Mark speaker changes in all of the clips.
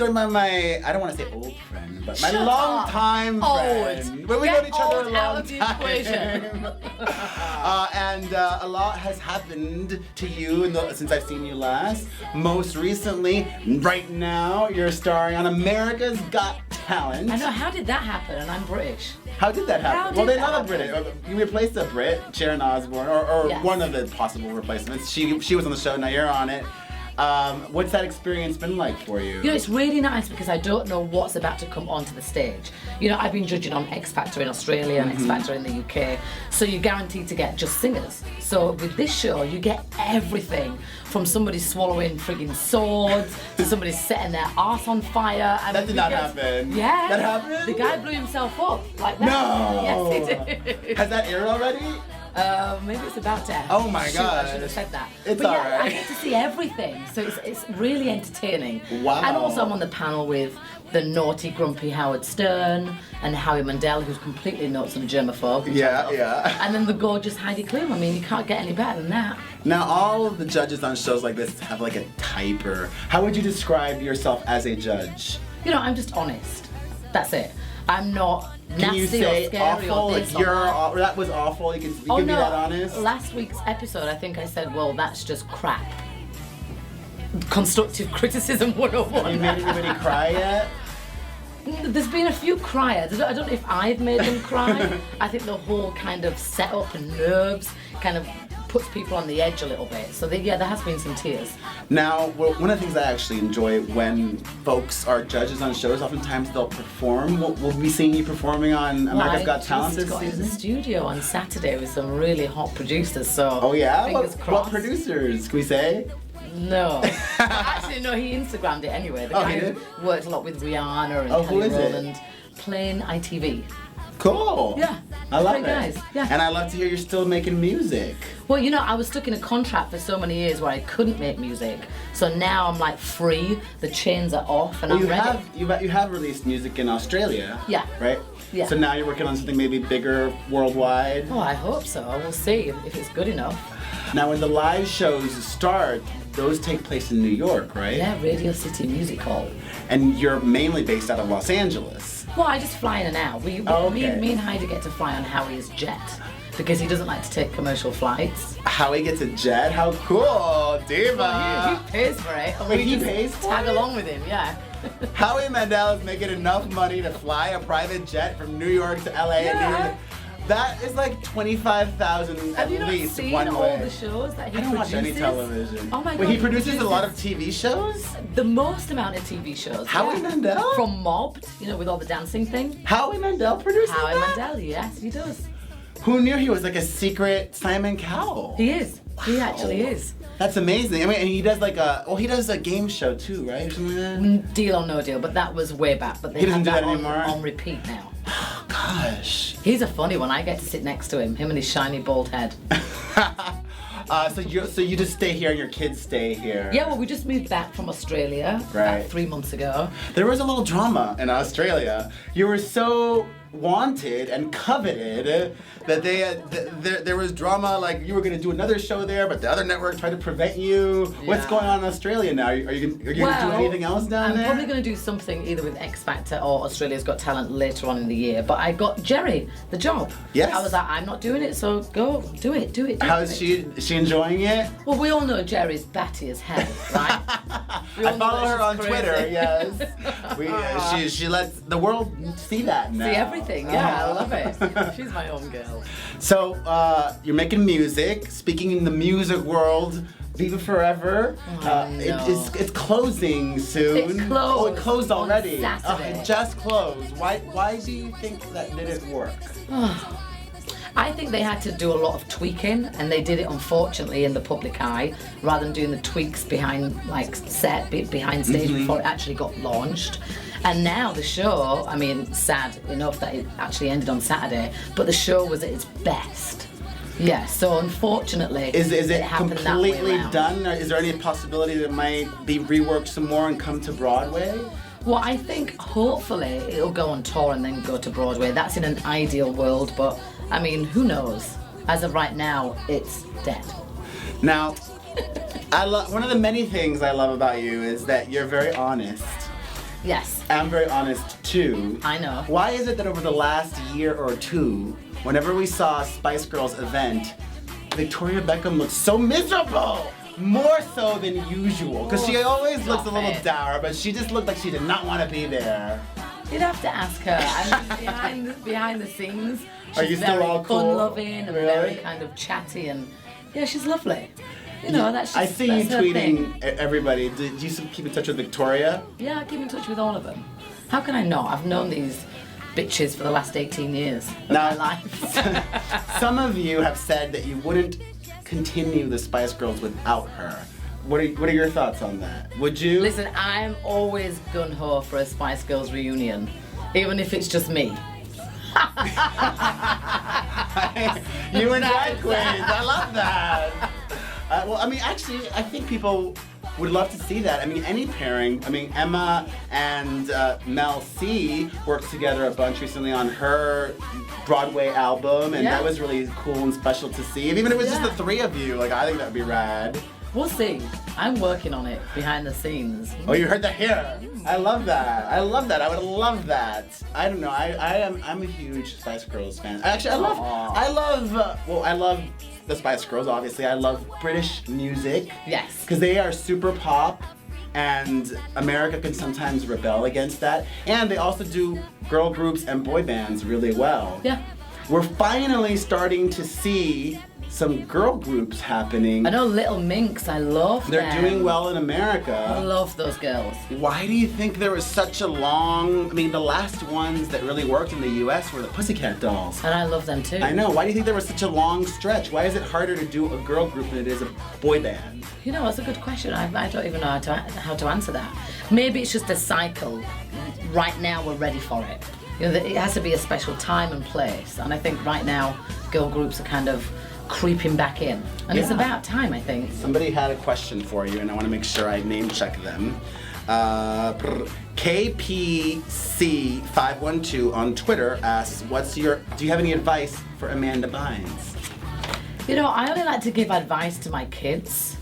Speaker 1: joined by my, I don't want to say old friend, but my
Speaker 2: Shut
Speaker 1: longtime
Speaker 2: up.
Speaker 1: friend. When we
Speaker 2: Get
Speaker 1: know each other a
Speaker 2: old out
Speaker 1: long
Speaker 2: of the
Speaker 1: time.
Speaker 2: equation.
Speaker 1: And a lot has happened to you since I've seen you last. Most recently, right now, you're starring on America's Got Talent.
Speaker 2: I know, how did that happen? And I'm British.
Speaker 1: How did that happen?
Speaker 2: How did
Speaker 1: Well, they
Speaker 2: that
Speaker 1: love a Brit. You replaced a Brit, Sharon Osbourne, or
Speaker 2: Yes.
Speaker 1: one of the possible replacements. She was on the show, now you're on it. What's that experience been like for you?
Speaker 2: You know, it's really nice because I don't know what's about to come onto the stage. You know, I've been judging on X Factor in Australia and X Factor in the UK, so you're guaranteed to get just singers. So with this show, you get everything from somebody swallowing frigging swords to somebody setting their arse on fire. I
Speaker 1: That
Speaker 2: mean,
Speaker 1: did not happen.
Speaker 2: Yeah.
Speaker 1: That happened?
Speaker 2: The guy blew himself up like that.
Speaker 1: No!
Speaker 2: Yes, he did.
Speaker 1: Has that aired already?
Speaker 2: Maybe it's about to end.
Speaker 1: Oh my
Speaker 2: Shoot,
Speaker 1: God.
Speaker 2: I should have said that.
Speaker 1: It's
Speaker 2: but yeah,
Speaker 1: alright.
Speaker 2: I get to see everything, so it's really entertaining.
Speaker 1: Wow.
Speaker 2: And also I'm on the panel with the naughty, grumpy Howard Stern and Howie Mandel, who's completely nuts and a germaphobe. which I love.
Speaker 1: Yeah.
Speaker 2: And then the gorgeous Heidi Klum. I mean, you can't get any better than that.
Speaker 1: Now, all of the judges on shows like this have like a type, or how would you describe yourself as a judge?
Speaker 2: You know, I'm just honest. That's it. I'm not
Speaker 1: Can
Speaker 2: nasty
Speaker 1: you say
Speaker 2: or scary
Speaker 1: awful?
Speaker 2: or
Speaker 1: Like
Speaker 2: this or that.
Speaker 1: that was awful. You can
Speaker 2: Oh
Speaker 1: be
Speaker 2: no!
Speaker 1: that honest.
Speaker 2: Last week's episode, I think I said, "Well, that's just crap." Constructive criticism 101.
Speaker 1: Have you made anybody cry yet?
Speaker 2: There's been a few criers. I don't know if I've made them cry. I think the whole kind of setup and nerves kind of puts people on the edge a little bit. So there has been some tears.
Speaker 1: Now, one of the things I actually enjoy when folks are judges on shows, oftentimes they'll perform. We'll be seeing you performing on America's Got Talent
Speaker 2: I
Speaker 1: this
Speaker 2: just got into the
Speaker 1: season.
Speaker 2: studio on Saturday with some really hot producers. So
Speaker 1: Oh yeah?
Speaker 2: fingers
Speaker 1: What
Speaker 2: crossed.
Speaker 1: producers? Can we say?
Speaker 2: No. Actually, no, he Instagrammed it anyway. The
Speaker 1: Oh,
Speaker 2: guy
Speaker 1: he did?
Speaker 2: who worked a lot with Rihanna and
Speaker 1: Oh, who
Speaker 2: Kelly
Speaker 1: is it?
Speaker 2: Rowland. Plain ITV.
Speaker 1: Cool.
Speaker 2: Yeah.
Speaker 1: I love
Speaker 2: Great
Speaker 1: it.
Speaker 2: guys. Yeah.
Speaker 1: And I love to hear you're still making music.
Speaker 2: Well, you know, I was stuck in a contract for so many years where I couldn't make music. So now I'm like free. The chains are off, and
Speaker 1: Well,
Speaker 2: I'm ready.
Speaker 1: you have released music in Australia.
Speaker 2: Yeah.
Speaker 1: Right?
Speaker 2: Yeah.
Speaker 1: So now you're working on something maybe bigger worldwide.
Speaker 2: Oh, I hope so. We'll see if it's good enough.
Speaker 1: Now when the live shows start, those take place in New York, right?
Speaker 2: Yeah, Radio City Music Hall.
Speaker 1: And you're mainly based out of Los Angeles.
Speaker 2: Well, I just fly in and out. Me and Heidi get to fly on Howie's jet because he doesn't like to take commercial flights.
Speaker 1: Howie gets a jet? How cool, diva!
Speaker 2: Well, he pays for it. and
Speaker 1: Wait,
Speaker 2: we
Speaker 1: he
Speaker 2: just
Speaker 1: pays for
Speaker 2: tag
Speaker 1: it?
Speaker 2: along with him, yeah.
Speaker 1: Howie Mandel is making enough money to fly a private jet from New York to LA and New
Speaker 2: Yeah.
Speaker 1: York. That is like 25,000 at
Speaker 2: Have you not
Speaker 1: least
Speaker 2: seen
Speaker 1: one
Speaker 2: all
Speaker 1: way.
Speaker 2: the shows that he
Speaker 1: I don't watch
Speaker 2: produces?
Speaker 1: any television.
Speaker 2: Oh my God.
Speaker 1: Wait, he produces a lot of TV shows?
Speaker 2: The most amount of TV shows.
Speaker 1: Howie Mandel?
Speaker 2: From Mobbed, you know, with all the dancing thing.
Speaker 1: Howie Mandel produces
Speaker 2: Howie
Speaker 1: that?
Speaker 2: Mandel, yes, he does.
Speaker 1: Who knew he was like a secret Simon Cowell?
Speaker 2: He is. He
Speaker 1: Wow.
Speaker 2: actually is.
Speaker 1: That's amazing. I mean, and he does like he does a game show too, right? Or something like that?
Speaker 2: Deal or No Deal, but that was way back. But they
Speaker 1: He doesn't
Speaker 2: have
Speaker 1: do
Speaker 2: that
Speaker 1: that anymore?
Speaker 2: on repeat now.
Speaker 1: Oh, gosh.
Speaker 2: He's a funny one. I get to sit next to him and his shiny bald head.
Speaker 1: So you just stay here and your kids stay here?
Speaker 2: Yeah, well, we just moved back from Australia
Speaker 1: Right.
Speaker 2: about 3 months ago.
Speaker 1: There was a little drama in Australia. You were so wanted and coveted that there was drama, like you were going to do another show there, but the other network tried to prevent you. What's
Speaker 2: Yeah.
Speaker 1: going on in Australia now? Are you going to do anything else down
Speaker 2: I'm
Speaker 1: there?
Speaker 2: probably going to do something either with X Factor or Australia's Got Talent later on in the year. But I got Jerry the job.
Speaker 1: Yes.
Speaker 2: I was like, I'm not doing it, so go do it.
Speaker 1: How is she? Is she enjoying it?
Speaker 2: Well, we all know Jerry's batty as hell, right? We all
Speaker 1: I
Speaker 2: know
Speaker 1: follow
Speaker 2: that
Speaker 1: her on
Speaker 2: she's
Speaker 1: Twitter.
Speaker 2: crazy.
Speaker 1: Yes, she lets the world see that now.
Speaker 2: See everything, yeah, I love it. She's my own girl.
Speaker 1: So you're making music. Speaking in the music world, Viva Forever.
Speaker 2: Oh, no.
Speaker 1: It's closing soon.
Speaker 2: It closed
Speaker 1: Oh, it closed
Speaker 2: on
Speaker 1: already.
Speaker 2: Saturday.
Speaker 1: It just closed. Why do you think that didn't work?
Speaker 2: I think they had to do a lot of tweaking, and they did it unfortunately in the public eye, rather than doing the tweaks behind behind stage before it actually got launched. And now the show, I mean, sad enough that it actually ended on Saturday, but the show was at its best. Yeah, so unfortunately,
Speaker 1: Is it
Speaker 2: happened that
Speaker 1: completely
Speaker 2: way around.
Speaker 1: done? Or is there any possibility that it might be reworked some more and come to Broadway?
Speaker 2: Well, I think hopefully it'll go on tour and then go to Broadway. That's in an ideal world, but I mean, who knows? As of right now, it's dead.
Speaker 1: Now, one of the many things I love about you is that you're very honest.
Speaker 2: Yes.
Speaker 1: I'm very honest too.
Speaker 2: I know.
Speaker 1: Why is it that over the last year or two, whenever we saw a Spice Girls event, Victoria Beckham looks so miserable? More so than usual. Because she always looks a little dour, but she just looked like she did not want to be there.
Speaker 2: You'd have to ask her. I mean, behind the scenes, she's
Speaker 1: Are you still
Speaker 2: very
Speaker 1: all cool?
Speaker 2: fun-loving and
Speaker 1: Really?
Speaker 2: very kind of chatty, and yeah, she's lovely. You know, that's just
Speaker 1: I see you
Speaker 2: that's her
Speaker 1: tweeting
Speaker 2: thing.
Speaker 1: everybody. Do you keep in touch with Victoria?
Speaker 2: Yeah, I keep in touch with all of them. How can I not? I've known these bitches for the last 18 years of
Speaker 1: Now-
Speaker 2: my life.
Speaker 1: Some of you have said that you wouldn't continue the Spice Girls without her. What are your thoughts on that? Would you?
Speaker 2: Listen, I'm always gun-ho for a Spice Girls reunion, even if it's just me.
Speaker 1: You and drag queens. I love that. Well, I mean, actually, I think people would love to see that. I mean, any pairing. I mean, Emma and Mel C worked together a bunch recently on her Broadway album, and that was really cool and special to see. And even if it was just the three of you, like, I think that would be rad.
Speaker 2: We'll see. I'm working on it behind the scenes.
Speaker 1: Oh, you heard that here. I love that. I love that. I would love that. I don't know. I'm a huge Spice Girls fan. Actually, I love the Spice Girls, obviously. I love British music.
Speaker 2: Yes.
Speaker 1: Because they are super pop, and America can sometimes rebel against that. And they also do girl groups and boy bands really well.
Speaker 2: Yeah.
Speaker 1: We're finally starting to see some girl groups happening.
Speaker 2: I know Little Minx, I love
Speaker 1: They're
Speaker 2: them.
Speaker 1: doing well in
Speaker 2: I
Speaker 1: America.
Speaker 2: love those girls.
Speaker 1: Why do you think there was such a long... I mean, the last ones that really worked in the US were the Pussycat Dolls.
Speaker 2: And I love them too.
Speaker 1: I know. Why do you think there was such a long stretch? Why is it harder to do a girl group than it is a boy band?
Speaker 2: You know, that's a good question. I don't even know how to answer that. Maybe it's just a cycle. Right now, we're ready for it. You know, it has to be a special time and place. And I think right now, girl groups are kind of creeping back in. And it's about time, I think.
Speaker 1: Somebody had a question for you, and I want to make sure I name check them. KPC512 on Twitter asks, do you have any advice for Amanda Bynes?
Speaker 2: You know, I only like to give advice to my kids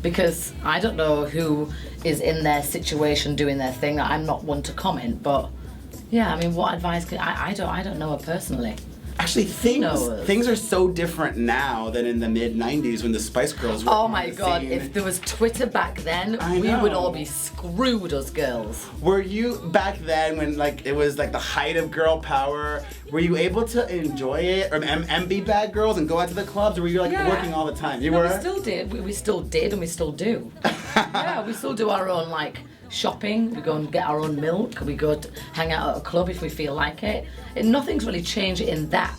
Speaker 2: because I don't know who is in their situation doing their thing. I'm not one to comment, but yeah, I mean, what advice could I don't know her personally.
Speaker 1: Actually, things are so different now than in the mid-90s when the Spice Girls were
Speaker 2: Oh
Speaker 1: on
Speaker 2: my
Speaker 1: the
Speaker 2: God,
Speaker 1: scene.
Speaker 2: if there was Twitter back then,
Speaker 1: I
Speaker 2: we
Speaker 1: know.
Speaker 2: would all be screwed, us girls.
Speaker 1: Were you, back then when like it was like the height of girl power, were you able to enjoy it and be bad girls and go out to the clubs, or were you like working all the time? You were?
Speaker 2: We still did. We still did and we still do. Yeah, we still do our own like shopping. We go and get our own milk. We go to hang out at a club if we feel like it. And nothing's really changed in that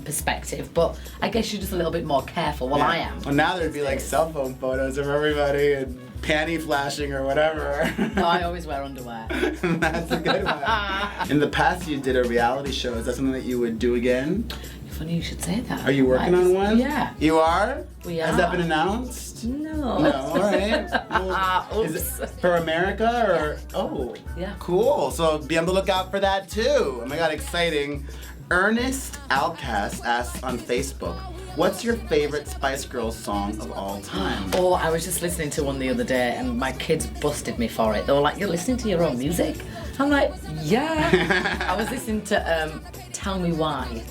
Speaker 2: perspective, but I guess you're just a little bit more careful. Well, I am.
Speaker 1: Well, now there'd be like cell phone photos of everybody and panty flashing or whatever.
Speaker 2: No, I always wear underwear.
Speaker 1: That's a good one. In the past, you did a reality show. Is that something that you would do again?
Speaker 2: Funny you should say that.
Speaker 1: Are you working on one?
Speaker 2: Yeah.
Speaker 1: You are?
Speaker 2: We
Speaker 1: Has
Speaker 2: are.
Speaker 1: that been announced?
Speaker 2: No.
Speaker 1: No, all right. Well, is it for America or? Oh,
Speaker 2: Yeah.
Speaker 1: Cool. So be on the lookout for that too. Oh my God, exciting. Ernest Outcast asks on Facebook, what's your favorite Spice Girls song of all time?
Speaker 2: Oh, I was just listening to one the other day and my kids busted me for it. They were like, you're listening to your own music? I'm like, yeah. I was listening to Tell Me Why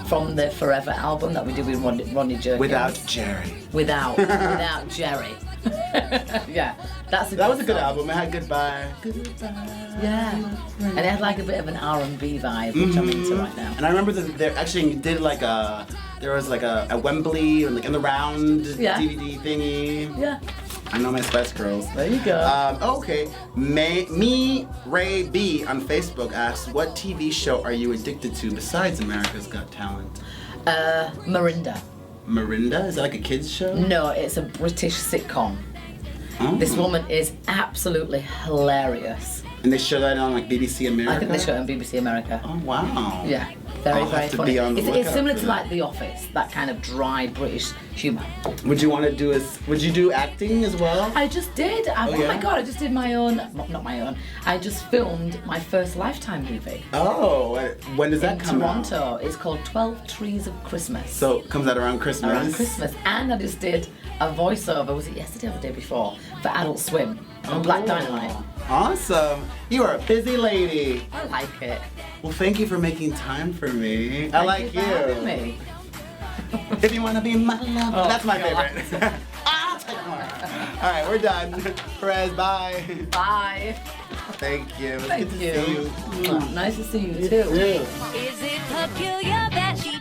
Speaker 2: from the Forever album that we did with Ronnie Jerkins.
Speaker 1: Without Jerry.
Speaker 2: Without Jerry. Yeah,
Speaker 1: That was a good album. It had Goodbye.
Speaker 2: Yeah, and it had like a bit of an R&B vibe, which I'm into right now.
Speaker 1: And I remember that there actually did like there was like a Wembley or like in the round DVD thingy.
Speaker 2: Yeah,
Speaker 1: I know my Spice Girls.
Speaker 2: there you go.
Speaker 1: Okay, Ray B on Facebook asks, what TV show are you addicted to besides America's Got Talent?
Speaker 2: Marinda.
Speaker 1: Marinda? Is that like a kids show?
Speaker 2: No, it's a British sitcom.
Speaker 1: Oh.
Speaker 2: This woman is absolutely hilarious.
Speaker 1: And they show that on like BBC America?
Speaker 2: I think they show it on BBC America.
Speaker 1: Oh, wow.
Speaker 2: Yeah, very,
Speaker 1: I'll
Speaker 2: very
Speaker 1: have to
Speaker 2: funny.
Speaker 1: be on the
Speaker 2: It's
Speaker 1: lookout
Speaker 2: similar
Speaker 1: for
Speaker 2: to
Speaker 1: that.
Speaker 2: like The Office, that kind of dry British humour.
Speaker 1: Would you want to do would you do acting as well?
Speaker 2: I just did. Oh
Speaker 1: yeah?
Speaker 2: my God, I just did my own, not my own, I just filmed my first Lifetime movie.
Speaker 1: Oh, when does that
Speaker 2: In
Speaker 1: come out?
Speaker 2: Toronto. It's called 12 Trees of Christmas.
Speaker 1: So it comes out around Christmas?
Speaker 2: Around Christmas. And I just did a voiceover, was it yesterday or the day before, for Adult Swim on Black Dynamite.
Speaker 1: Awesome. You are a busy lady.
Speaker 2: I like it.
Speaker 1: Well, thank you for making time for me. I
Speaker 2: Thank
Speaker 1: like
Speaker 2: you. For having me.
Speaker 1: If you want to be my love.
Speaker 2: Oh,
Speaker 1: That's my
Speaker 2: God.
Speaker 1: favorite. I'll take more. All right, we're done. Perez, bye.
Speaker 2: Bye.
Speaker 1: Thank you. It was
Speaker 2: Thank
Speaker 1: good
Speaker 2: you.
Speaker 1: to see you.
Speaker 2: Nice to see you too.
Speaker 3: Is it peculiar that she